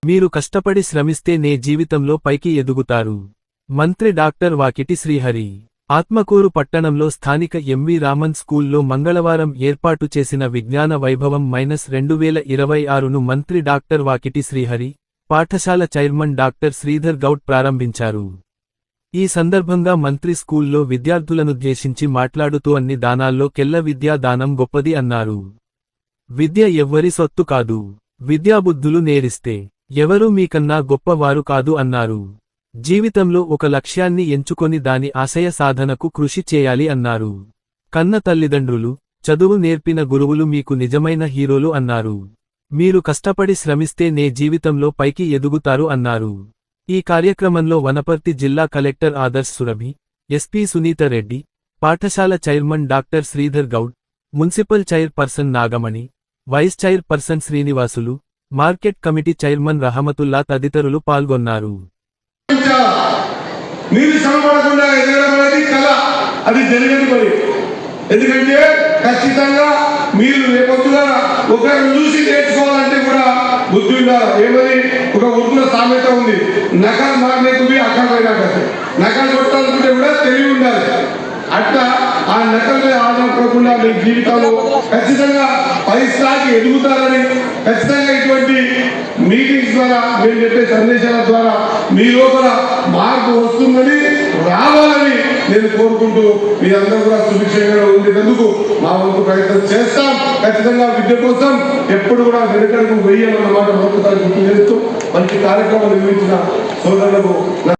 మీరు కష్టపడి శ్రమిస్తే నే జీవితంలో పైకి ఎదుగుతారు. మంత్రి డాక్టర్ వాకిటి శ్రీహరి. ఆత్మకూరు పట్టణంలో స్థానిక ఎంవి రామన్ స్కూల్లో మంగళవారం ఏర్పాటు చేసిన విజ్ఞాన వైభవం -2026ను మంత్రి డాక్టర్ వాకిటి శ్రీహరి, పాఠశాల చైర్మన్ డాక్టర్ శ్రీధర్ గౌడ్ ప్రారంభించారు. ఈ సందర్భంగా మంత్రి స్కూల్లో విద్యార్థులనుద్దేశించి మాట్లాడుతూ అన్ని దానాల్లో కెల్ల విద్యా దానం గొప్పది అన్నారు. విద్య ఎవ్వరి సొత్తు కాదు. విద్యాబుద్ధులు నేరిస్తే ఎవరూ మీకన్నా గొప్పవారు కాదు అన్నారు. జీవితంలో ఒక లక్ష్యాన్ని ఎంచుకొని దాని ఆశయ సాధనకు కృషి చేయాలి అన్నారు. కన్న తల్లిదండ్రులు, చదువు నేర్పిన గురువులు మీకు నిజమైన హీరోలు అన్నారు. మీరు కష్టపడి శ్రమిస్తే నే జీవితంలో పైకి ఎదుగుతారు అన్నారు. ఈ కార్యక్రమంలో వనపర్తి జిల్లా కలెక్టర్ ఆదర్శ్ సురభి, ఎస్పీ సునీత రెడ్డి, పాఠశాల chairman doctor Sridhar Goud, municipal chairperson Nagamani, vice chairperson Srinivasulu, market committee chairman Rahmatullah తదితరులు పాల్గొన్నారు. ఎందుకంటే ఖచ్చితంగా మీరు రేపొద్దున ఒకరిని చూసి నేర్చుకోవాలంటే కూడా బుద్ధి ఉండాలి. ఏమని ఒక ఉర్దూలో సామెత ఉంది, నకలు మారనేది అక్కడ పోయినాక నకలు కొట్టాలనుకుంటే కూడా తెలివి ఉండాలి. అట్లా ఆ నకలు ఆధారపడకుండా మీ జీవితంలో ఖచ్చితంగా పై స్థాయికి ఎదుగుతారని, ఖచ్చితంగా ఇటువంటి మీటింగ్స్ ద్వారా మేము చెప్పే సందేశాల ద్వారా మీ లోపల మార్పు వస్తుందని, రావాలని నేను కోరుకుంటూ మీ అందరూ కూడా సుభిక్షంగా ఉండేందుకు మా వంతు ప్రయత్నం చేస్తాం. ఖచ్చితంగా విద్య కోసం ఎప్పుడు కూడా వెనుకడుగు వెయ్యాలన్నమాట మరొకసారి గుర్తు చేస్తూ మంచి కార్యక్రమం నిర్వహించిన సోదరులకు